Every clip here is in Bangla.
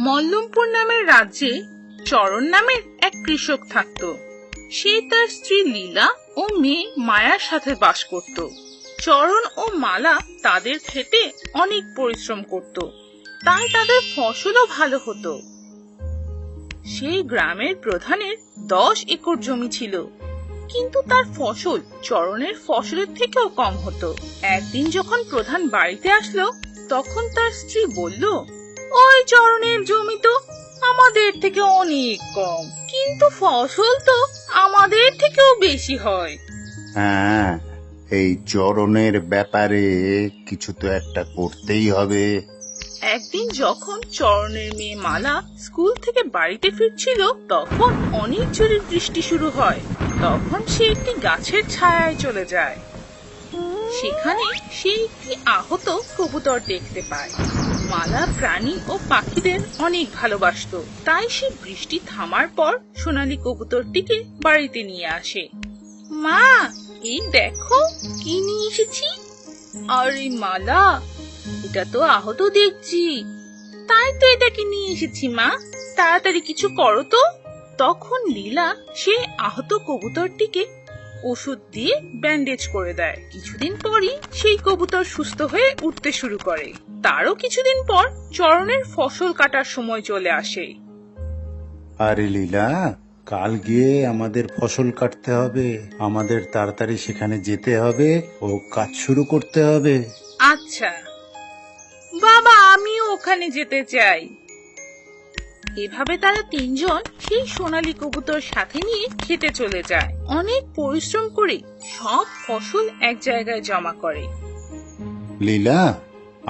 মল্লমপুর নামের রাজ্যে চরণ নামের এক কৃষক থাকত। সে তার স্ত্রী লীলা ও মেয়ে মায়ার সাথে বাস করত। চরণ ও মালা তাদের খেতে অনেক পরিশ্রম করত, তাই তাদের ফসলও ভালো হতো। সেই গ্রামের প্রধানের 10 একর জমি ছিল, কিন্তু তার ফসল চরণের ফসলের থেকেও কম হতো। একদিন যখন প্রধান বাড়িতে আসলো, তখন তার স্ত্রী বলল, ওই চরণের জমি তো আমাদের থেকে অনেক কম, কিন্তু ফসল তো আমাদের থেকেও বেশি হয়। হ্যাঁ, এই চরণের ব্যাপারে কিছু তো একটা করতেই হবে। একদিন যখন চরণের মেয়ে মালা স্কুল থেকে বাড়িতে ফিরছিল, তখন অনেক জোরে বৃষ্টি শুরু হয়। তখন সে একটি গাছের ছায়ায় চলে যায়। সেখানে সে একটি আহত কবুতর দেখতে পায়। মালা প্রাণী ও পাখিদের অনেক ভালোবাসতো, তাই সে বৃষ্টি থামার পর সোনালী কবুতরটিকে বাড়িতে নিয়ে আসে। মা, এই দেখো কি নিয়ে এসেছি। আরে মালা, এটা তো আহত দেখছি। তাই তো এটাকে নিয়ে এসেছি মা, তাড়াতাড়ি কিছু করো তো। তখন লীলা সে আহত কবুতরটিকে ওষুধ দিয়ে ব্যান্ডেজ করে দেয়। কিছুদিন পরই সেই কবুতর সুস্থ হয়ে উঠতে শুরু করে। তারও কিছুদিন পর চরণের ফসল কাটার সময় চলে আসে। আরে লীলা, কাল গিয়ে আমাদের ফসল কাটতে হবে, আমাদের তাড়াতাড়ি সেখানে যেতে হবে ও কাজ শুরু করতে হবে। আচ্ছা বাবা, আমিও ওখানে যেতে চাই। এভাবে তারা তিনজন সেই সোনালী কবুতর সাথে নিয়ে খেতে চলে যায়। অনেক পরিশ্রম করে সব ফসল এক জায়গায় জমা করে। লীলা,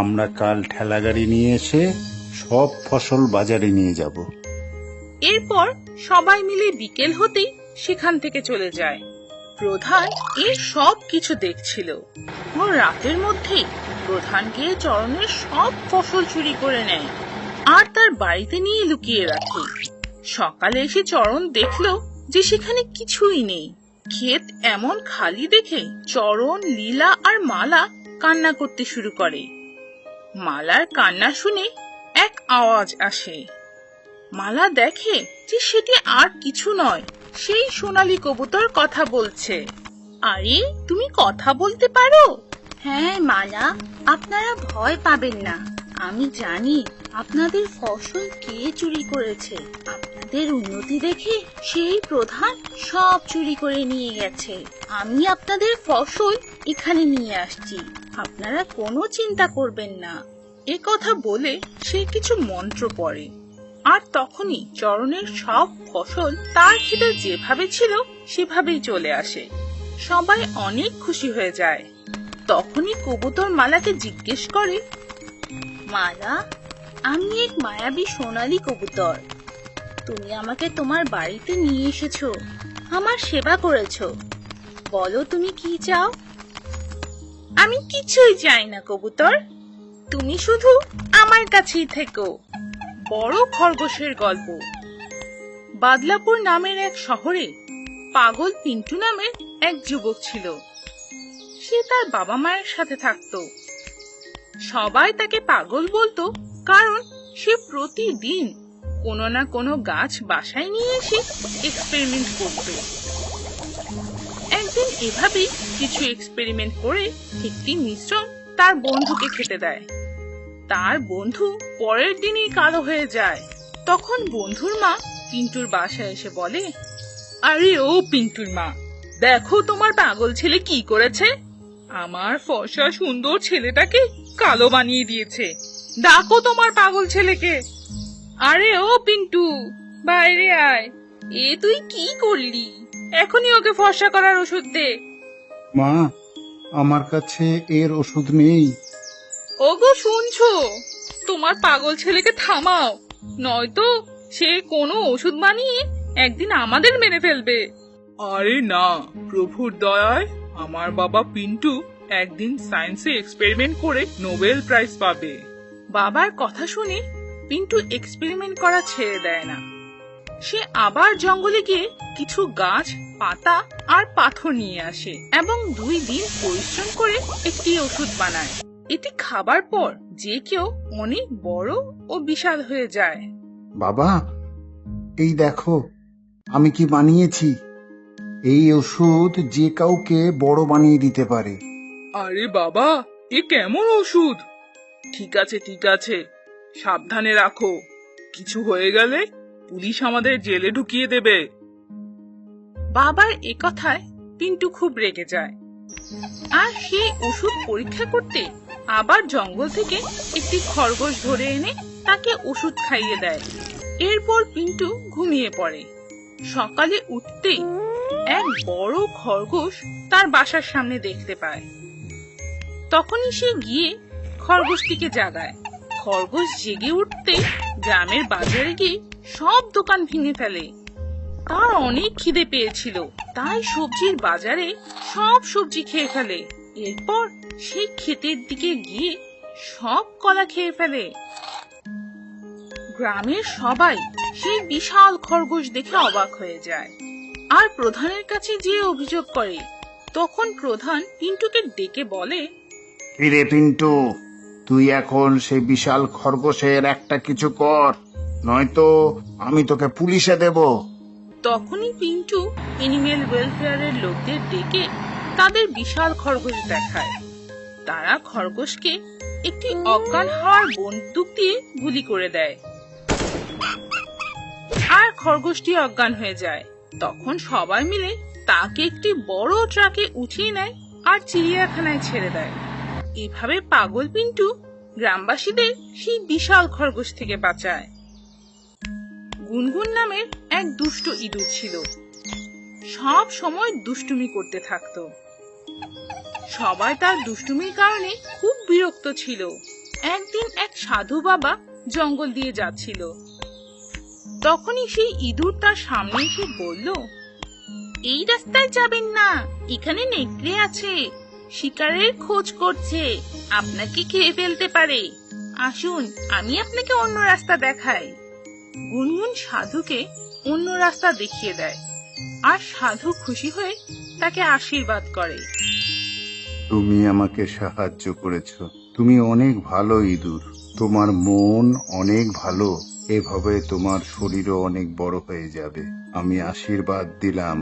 আমরা কাল ঠেলা গাড়ি নিয়ে এসে সব ফসল বাজারে নিয়ে যাব। এরপর সবাই মিলে বিকেল হতেই সেখান থেকে চলে যায়। প্রধান এর সব কিছু দেখছিল ও রাতের মধ্যেই প্রধান গিয়ে চরণের সব ফসল চুরি করে নেয় আর তার বাড়িতে নিয়ে লুকিয়ে রাখে। সকালে এসে চরণ দেখলো যে সেখানে কিছুই নেই। ক্ষেত এমন খালি দেখে চরণ, লীলা আর মালা কান্না করতে শুরু করে। মালার কান্না শুনে এক আওয়াজ আসে। মালা দেখে যে সেটি আর কিছু নয়, সেই সোনালী কবুতর কথা বলছে। আরে, তুমি কথা বলতে পারো? হ্যাঁ মালা, আপনারা ভয় পাবেন না। আমি জানি আপনাদের ফসল কে চুরি করেছে। আপনাদের উন্নতি দেখে সেই প্রধান সব চুরি করে নিয়ে গেছে। আমি আপনাদের ফসল এখানে নিয়ে আসছি, আপনারা কোনো চিন্তা করবেন না। এ কথা বলে সে কিছু মন্ত্র পড়ে, আর তখনই চরণের সব ফসল তার ক্ষেতে যেভাবে ছিল সেভাবেই চলে আসে। সবাই অনেক খুশি হয়ে যায়। তখনই কবুতর মালাকে জিজ্ঞেস করে, মালা, আমি এক মায়াবী সোনালী কবুতর। তুমি আমাকে তোমার বাড়িতে নিয়ে এসেছো, আমার সেবা করেছো। বলো তুমি কি চাও? আমি কিছুই চাই না কবুতর, তুমি শুধু আমার কাছেই থেকো। বড় খরগোশের গল্প। বাদলাপুর নামের এক শহরে পাগল পিন্টু নামের এক যুবক ছিল। সে তার বাবা মায়ের সাথে থাকতো। সবাই তাকে পাগল বলতো, কারণ সে প্রতিদিন কোনো না কোনো গাছ বাসায় নিয়ে এসে এক্সপেরিমেন্ট করত। একদিন এভাবেই কিছু এক্সপেরিমেন্ট করে একটি মিশ্রণ তার বন্ধুকে খেতে দেয়। তার বন্ধু পরের দিনই কালো হয়ে যায়। তখন বন্ধুর মা পিন্টুর বাসায় এসে বলে, আরে ও পিন্টুর মা, দেখো তোমার পাগল ছেলে কি করেছে। আমার ফর্সা সুন্দর ছেলেটাকে কালো বানিয়ে দিয়েছে। ডাকো তোমার পাগল ছেলেকে। আরে ও পিন্টু, বাইরে আয়। এ তুই কি করলি? এখনই ওকে ফর্সা করার ওষুধ দে। মা, আমার কাছে এর ওষুধ নেই। ওগো, শুনছো? তোমার পাগল ছেলেকে থামাও, নয়তো সে কোনো ওষুধ বানিয়ে একদিন আমাদের মেরে ফেলবে। আরে না, প্রভুর দয়ায় আমার বাবা পিন্টু একদিন সায়েন্সে এক্সপেরিমেন্ট করে নোবেল প্রাইজ পাবে। বাবার কথা শুনে পিন্টু এক্সপেরিমেন্ট করা ছেড়ে দেয় না। সে আবার জঙ্গলে গিয়ে কিছু গাছ, পাতা আর পাথর নিয়ে আসে এবং 2 দিন পরিশ্রম করে একটি ওষুধ বানায়। এটি খাবার পর যে কেউ অনেক বড় ও বিশাল হয়ে যায়। বাবা, এই দেখো আমি কি বানিয়েছি। এই ওষুধ যে কাউকে বড় বানিয়ে দিতে পারে। আরে বাবা, এ কেমন ওষুধ? ঠিক আছে ঠিক আছে, সাবধানে রাখো। কিছু হয়ে গেলে পুলিশ আমাদের জেলে ঢুকিয়ে দেবে। বাবার এ কথায় পিন্টু খুব রেগে যায়, আর সেই ওষুধ পরীক্ষা করতে আবার জঙ্গল থেকে একটি খরগোশ ধরে এনে তাকে ওষুধ খাইয়ে দেয়। এরপর পিন্টু ঘুমিয়ে পড়ে। সকালে উঠতেই এক বড় খরগোশ তার বাসার সামনে দেখতে পায়। তখনই সে গিয়ে খরগোশটিকে জাগায়। খরগোশ জেগে উঠতে গ্রামের বাজারে গিয়ে সব দোকান ভেঙে ফেলে। তার অনেক খিদে পেয়েছিল, তাই সবজির বাজারে সব সবজি খেয়ে ফেলে। এরপর সেই ক্ষেতের দিকে গিয়ে সব কলা খেয়ে ফেলে। গ্রামের সবাই সেই বিশাল খরগোশ দেখে অবাক হয়ে যায়, আর প্রধানের কাছে যেয়ে অভিযোগ করে। তখন প্রধান পিন্টুকে ডেকে বলে, কিরে পিন্টু, তুই এখন সেই বিশাল খরগোশের একটা কিছু কর, নয়তো আমি তোকে পুলিশে দেব। তখনই পিন্টু এনিম্যাল ওয়েলফেয়ারের লোকদের ডেকে তাদের বিশাল খরগোশ দেখায়। তারা খরগোশকে একটি অজ্ঞান হওয়ার বন্দুক দিয়ে গুলি করে দেয়, আর খরগোশটি অজ্ঞান হয়ে যায়। তখন সবাই মিলে তাকে একটি বড় ট্রাকে উঠিয়ে নেয় আর চিড়িয়াখানায় ছেড়ে দেয়। এভাবে পাগল পিন্টু গ্রামবাসীদের সেই বিশাল খরগোশ থেকে বাঁচায়। গুনগুন নামের এক দুষ্ট ইঁদুর ছিল, সব সময় দুষ্টুমি করতে থাকতো। সবাই তার দুষ্টুমির কারণে খুব বিরক্ত ছিল। একদিন এক সাধু বাবা জঙ্গল দিয়ে যাচ্ছিল। তখনই সেই ইঁদুর তার সামনে এসে বলল, এই রাস্তায় যাবেন না, এখানে নেকড়ে আছে, শিকারের খোঁজ করছে, আপনাকে খেয়ে ফেলতে পারে। আসুন, আমি আপনাকে অন্য রাস্তা দেখাই। গুনগুন সাধুকে অন্য রাস্তা দেখিয়ে দেয়, আর সাধু খুশি হয়ে তাকে আশীর্বাদ করে। তুমি আমাকে সাহায্য করেছ, তুমি অনেক ভালো ইঁদুর, তোমার মন অনেক ভালো, এভাবে তোমার শরীরও অনেক বড় হয়ে যাবে। আমি আশীর্বাদ দিলাম,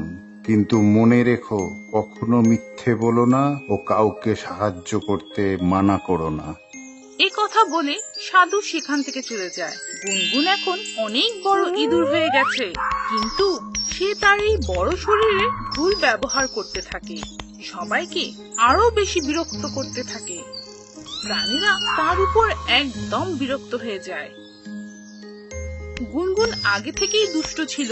কিন্তু মনে রেখো কখনো মিথ্যে বলো না ও কাউকে সাহায্য করতে মানা করো না। এ কথা বলে সাধু সেখান থেকে চলে যায়। গুনগুন এখন অনেক বড় ইঁদুর হয়ে গেছে, কিন্তু সে তার এই বড় শরীরে ভুল ব্যবহার করতে থাকে, সবাইকে আরো বেশি বিরক্ত করতে থাকে। প্রাণীরা তার উপর একদম বিরক্ত হয়ে যায়। গুনগুন আগে থেকেই দুষ্ট ছিল,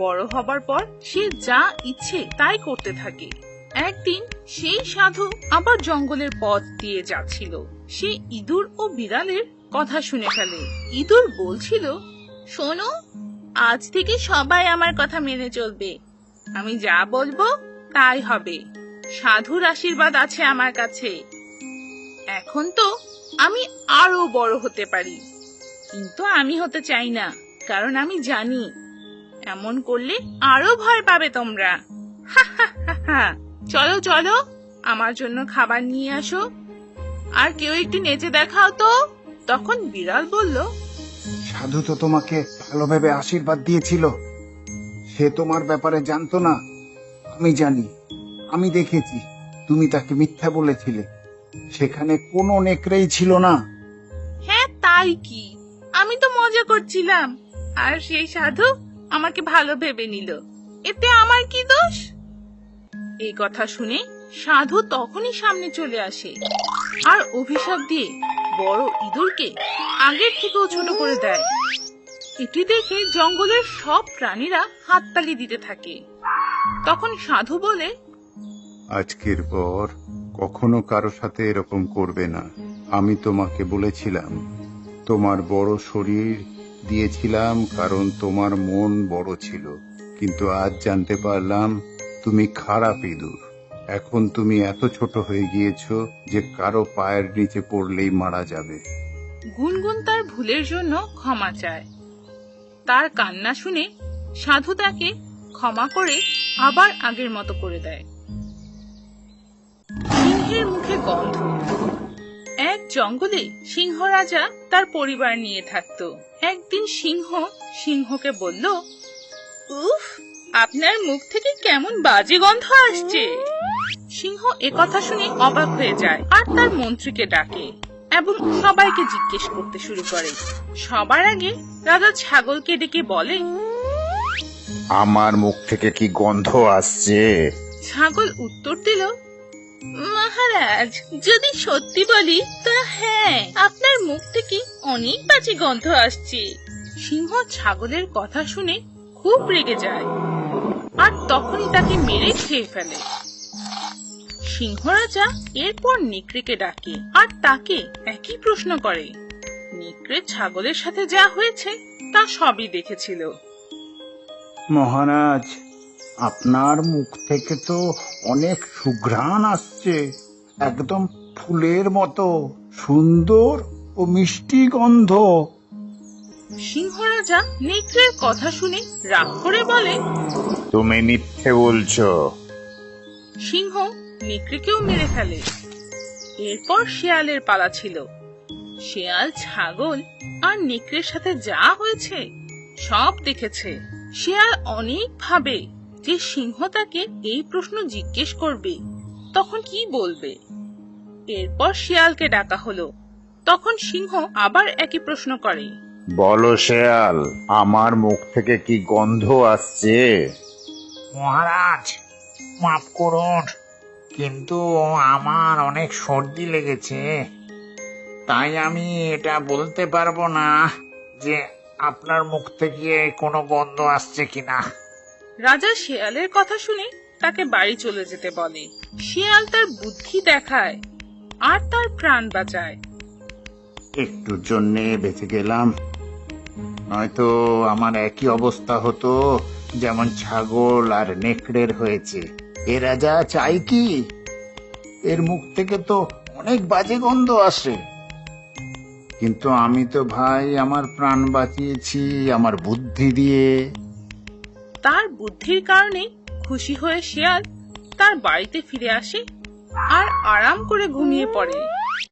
বড় হবার পর সে যা ইচ্ছে তাই করতে থাকে। একদিন সেই সাধু আবার জঙ্গলের পথ দিয়ে যাচ্ছিল। সে ইঁদুর ও বিড়ালের কথা শুনে ফেলে। ইঁদুর বলছিল, শোনো, আজ থেকে সবাই আমার কথা মেনে চলবে, আমি যা বলবো তাই হবে। সাধুর আশীর্বাদ আছে আমার কাছে। এখন তো আমি আরো বড় হতে পারি, কিন্তু আমি হতে চাই না, কারণ আমি জানি এমন করলে আরো ভয় পাবে তোমরা। হা হা হা হা। চলো চলো, আমার জন্য খাবার নিয়ে আসো, আর কেউ একটু নেচে দেখাও তো। তখন বিড়াল বলল, সাধু তো তোমাকে ভালোভাবে আশীর্বাদ দিয়েছিল, সে তোমার ব্যাপারে জানতো না। আমি জানি, আমি দেখেছি, তুমি তাকে মিথ্যা বলেছিলে, সেখানে কোনো নেকড়েই ছিল না। হ্যাঁ তাই কি, আমি তো মজা করছিলাম, আর সেই সাধু আমাকে ভালো ভেবে নিল, এতে আমার কি দোষ? এই কথা শুনে সাধু তখনই সামনে চলে আসে, আর অভিশাপ দিয়ে বড় ইঁদুরকে আগের থেকেও ছোট করে দেয়। এটি দেখে জঙ্গলের সব প্রাণীরা হাততালি দিতে থাকে। তখন সাধু বলে, আজকের পর কখনো কারো সাথে এরকম করবে না। আমি তোমাকে বলেছিলাম, তোমার বড় শরীর দিয়েছিলাম কারণ তোমার মন বড় ছিল, কিন্তু আজ জানতে পারলাম তুমি খারাপ ইঁদুর। এখন তুমি এত ছোট হয়ে গিয়েছো যে কারো পায়ের নিচে পড়লেই মারা যাবে। গুনগুন তার ভুলের জন্য ক্ষমা চায়। তার কান্না শুনে সাধু তাকে ক্ষমা করে আবার আগের মতো করে দেয়। সিংহের মুখে গন্ধ। এক জঙ্গলে সিংহ রাজা তার পরিবার নিয়ে থাকতো। একদিন সিংহ সিংহকে বলল, উফ, আপনার মুখ থেকে কেমন বাজে গন্ধ আসছে। সিংহ একথা শুনে অবাক হয়ে যায় আর তার মন্ত্রীকে ডাকে এবং সবাইকে জিজ্ঞেস করতে শুরু করে। সবার আগে রাজা ছাগলকে ডেকে বলে, আমার মুখ থেকে কি গন্ধ আসছে? ছাগল উত্তর দিল, মহারাজ, যদি সত্যি বলি তা হ্যাঁ, আপনার মুখ থেকে অনেক বাজে গন্ধ আসছে। সিংহ ছাগলের কথা শুনে খুব রেগে যায় আর তখনই তাকে মেরে খেয়ে ফেলে। সিংহ রাজা এরপর নেকড়েকে ডাকে আর তাকে একই প্রশ্ন করে। নেকড়ে ছাগলের সাথে যা হয়েছে তা সবই দেখেছিল। মহারাজ, আপনার মুখ থেকে তো অনেক সুঘ্রাণ আসছে, একদম ফুলের মতো সুন্দর ও মিষ্টি গন্ধ। সিংহ রাজা নেকড়ের কথা শুনে রাগ করে বলে, তুমি মিথ্যে বলছো। সিংহ নেকড়েকেও মেরে ফেলে। এরপর শিয়ালের পালা ছিল। শিয়াল ছাগল আর নেকড়ের সাথে যা হয়েছে সব দেখেছে। শিয়াল অনেক ভাবে যে সিংহ তাকে এই প্রশ্ন জিজ্ঞেস করবে, তখন কি বলবে। এরপর শিয়ালকে ডাকা হলো। তখন সিংহ আবার একই প্রশ্ন করে। বলো শেয়াল, আমার মুখ থেকে কি গন্ধ আসছে? মহারাজ, মাফ করুন, কিন্তু আমার অনেক সর্দি লেগেছে, তাই আমি এটা বলতে পারবো না যে আপনার মুখ থেকে কোনো গন্ধ আসছে কিনা। রাজা শিয়ালের কথা শুনে তাকে বাড়ি চলে যেতে বলে। শিয়াল তার বুদ্ধি দেখায় আর তার প্রাণ বাঁচায়। একটুর জন্যে বেঁচে গেলাম, নয়তো আমার একই অবস্থা হতো যেমন ছাগল আর নেকড়ের হয়েছে। এ রাজা চাই কি? এর মুখ থেকে তো অনেক বাজে গন্ধ আসে, কিন্তু আমি তো ভাই আমার প্রাণ বাঁচিয়েছি আমার বুদ্ধি দিয়ে। তার বুদ্ধির কারণে খুশি হয়ে শিয়াল তার বাড়িতে ফিরে আসে আর আরাম করে ঘুমিয়ে পড়ে।